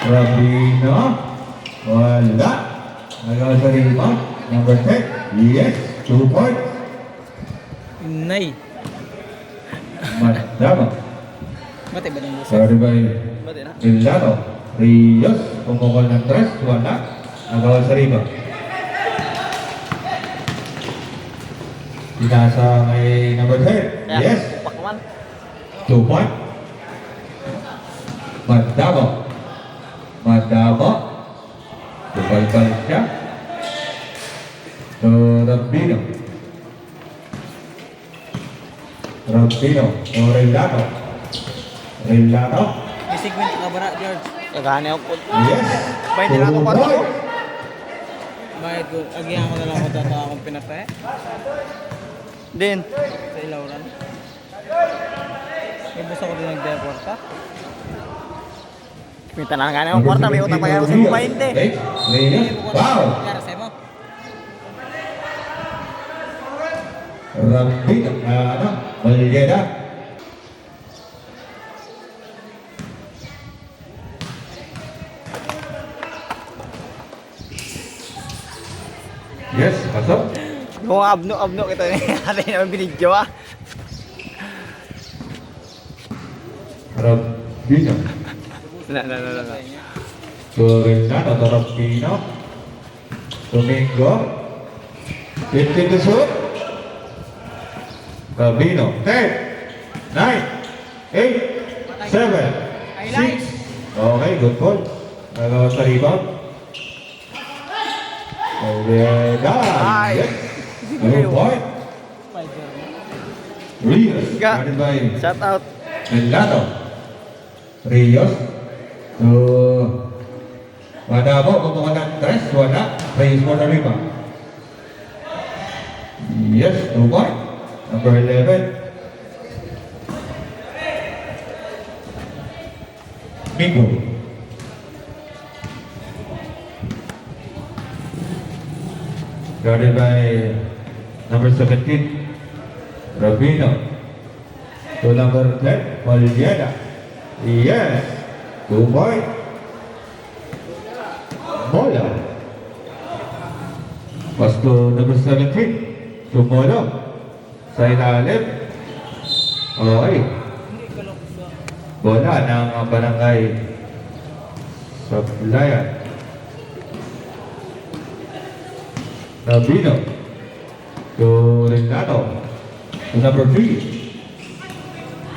Rabino. Wala. Nagawa sa rebound. Number 10. Yes. 2 points. Inay. Madama. Bate ba ng buset? Sorry by Bate na. Villano. Rios. Pumukol ng 3. Wala. Nagawa sa rebound. Pinasa kay number 10. Yes. Pakman. 2 points. Madama. Madama. Balik siya. So, Rabino. Rabino. O Relano. Relano. May segment ka ba na, George? Kagani ako po. Yes. Bay, nila ako 2 pa to. points. Bakit ko, agihan ko na lang ako data akong pinatay. Din. Sa ilawran. May gusto ko din nag-deporta. Pinta na nga ng kwarta, may utang pa yan sa mga hindi. Wow. Kaya sa mo. Rabino. Malyeda. Yes, pasok. Kung abno kita natin naman binidyo ah. Rabino. Na. Torrenano, Torrapino, Domingo, 15 to shoot, Rabino, 10, 9, 8, 7, 6. Okay, good ball. Nagawa sa rebound. Oveda, yes. Good point. Rios, guarded by Shout out. Villano. Rios. So, Madamo, kumuha ng 3, wala. Raise mo na 5. Yes, 2 point. Number 11. Mingo. Guarded by number 17, Rabino. To number 10, Malyeda. Yes. 2 point. Mola. Pass to number 17. Tumolo. Sa ilalim. Okay. Bola ng barangay Sablayan. Nabino. To Renato. To number 3.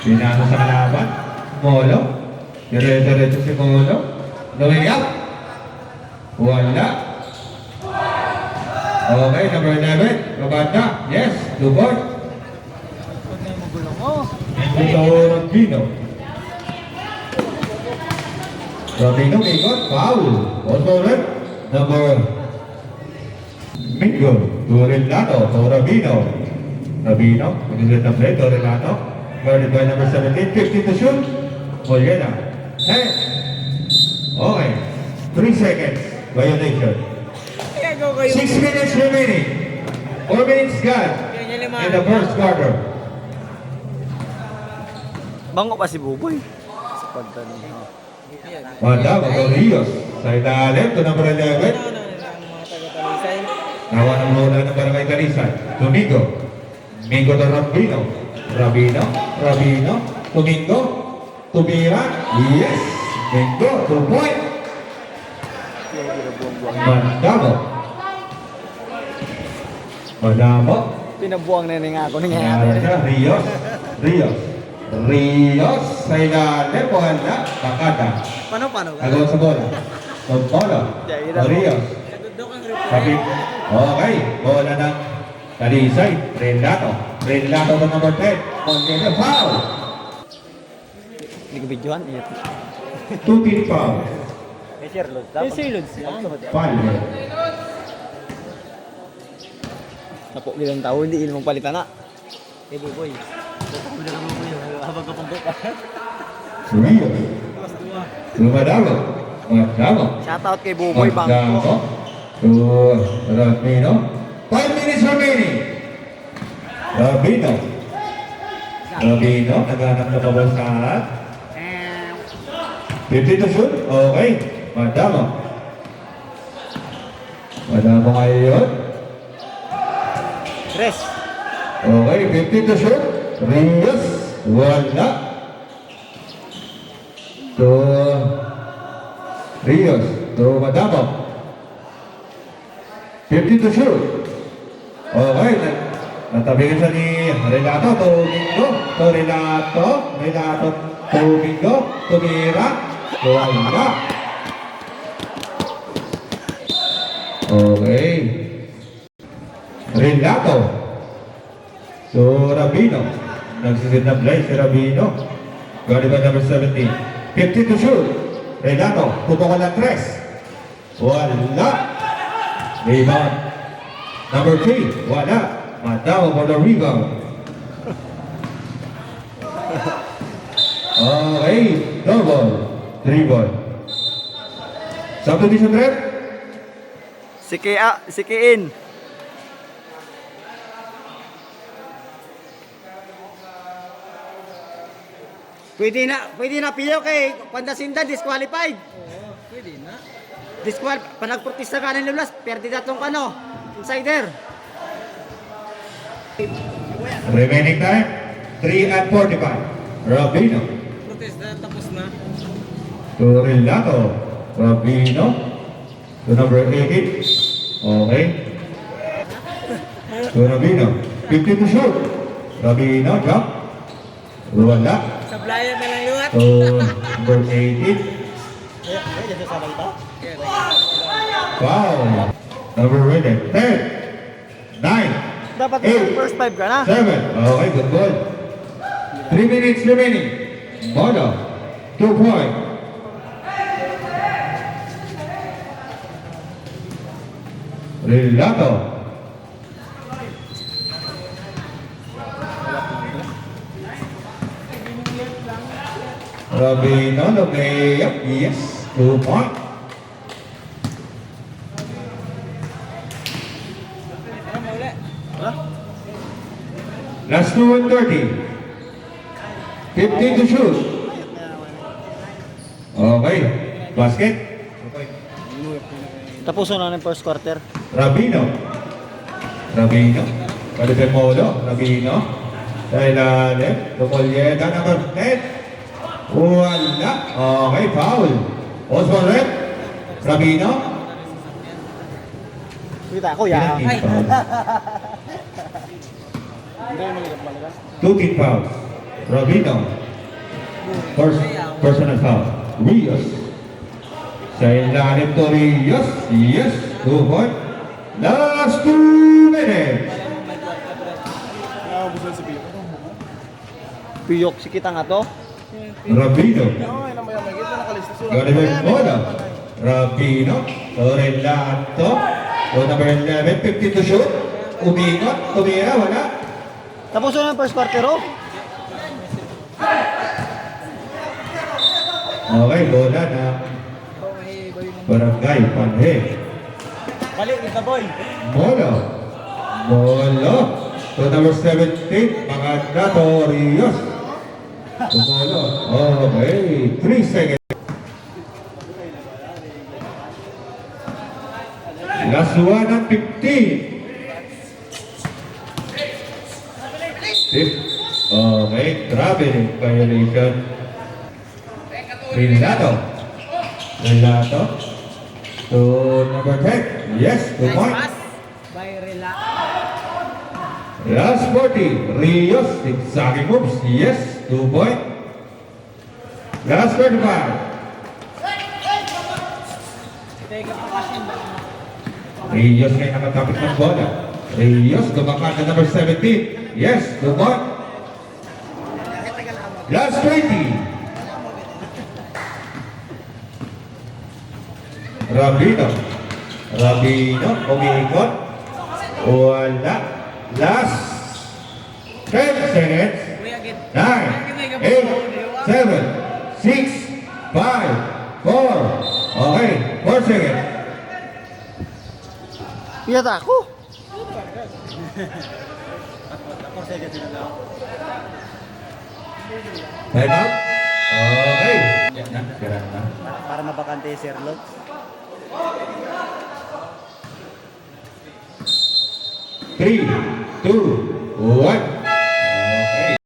Pinasa sa kalaban. Molo. Dire-diretso si Molo. Going up. Wala. Okay, number 11. Kabanda. Yes, 2 point. Huwag na yung magulong mo. Ito Rabino. Rabino, ikot. Foul. Also red. Number Mingo. Torellano. To Rabino. Rabino. Pag-isip na play. Torellano. Guarded by number 17. 15 to shoot. Molyeda. Hey. Okay. 3 seconds. Violation. Kaya go kayo. 6 minutes remaining. 4 minutes gone in the first quarter. Bango pa si Buboy. Sa pagtanong. Madama Rios. Sa ilalim to number 11. Nawa ng muna ng barangay Talisay. Domingo. Mingo to Rabino. Rabino. Domingo. Tumira. Yes. Mingo. 2 point. Madamo. Pinabuang na nga ako Nangyari na. Rios. Sa ilalim. Wala. Takada. Paano? Agaw sa bola. Polo. Rios. Sabi. Okay. Bola ng Talisay. Renato to number 10. Montero. Foul. Hindi ko videoan. 2 team foul. Sir Lods. Foul. Napo gilang tao, hindi ilmong palitan na. Eh Buboy. Habang ka pang buka. Rios. Madamo. Shout out kay Buboy Bangko. To Rabino. 5 minutes remaining. Rabino. Naghanap na babasahan. 50 to shoot. Okay. Madamo. Madamo ngayon. Tres. Okay, 50 to shoot. Rios. Wala. To Rios. To Madamo. 50 to shoot. Okay, natabingin siya ni Renato. Domingo. To Renato. Renato. Domingo. Tumira. Wala. Okay. Renato. So, Rabino. Nagsisid na play si Rabino. Guarded by number 17. 50 to shoot. Renato. Pupukan ng tres. Wala. Rebound. Number 3. Wala. Madamo for the rebound. Okay. No ball. 3 ball. Subdivision rep. Sikiin. Pwede na piyo kay Pandasinda disqualified. Oo, pwede na. Panagprotesta ka ng lulas, perde datong insider. Remaining time. 3 and 45. Rabino. Protest na, tapos na. To Renato. Rabino. To number 18. Okay. To Rabino. 50 to shoot. Rabino, jump. Wala. Sablayan na lang luwat. To number 18. Foul. Number 10. 10. 9. Dapat first 5 ka na. 7. Okay, good ball. 3 minutes remaining. Mono. 2 point. Relato. Rabino, lumiyap. Yes. 2 point. Last 2 and 30. 15 to shoot. Okay. Basket. Tapuso na ng first quarter. Rabino. Rabino. Palitan Molo. Rabino. Dahil left. Tumolyeda number 10. Wala. Okay, foul. Oswald Rep. Rabino. Kita ako, ya. Team foul. 2 team fouls. Rabino. First personal foul. Rios. Sa ilalim to Rios. Yes. 2 point. Last 2 minutes. Piyok si kita nga to. Rabino. Galiban Mola. Rabino. Torelato. To number 11. 50 to shoot. Umingot. Tumira. Wala. Tapuso na ng first quarter, oh. Okay. Bola na. Barangay Panhe. Balik, kita boy. Mola. Mola. To number 17. Maganda to Rios. Mola. Okay. 3 seconds. Last 1 at 15. Okay, traveling violation. Renato. To number 10. Yes, 2 points. By Rela. Last 40. Rios. Zigzagging moves. Yes, 2 points. Last 35. Teka pa kasi. Rios ngayon nakatapit ng bola. Rios, dumakan na number 17. Yes, 2 points. Last 20. Rabino. Umiikot. Wala. Last 10 seconds. 9, 8, 7, 6, 5, 4. Okay, 4 seconds. Piyat ako. Time out. Okay. Yan na, sira na. Para mabakante si Sir Lord. 3, 2, 1.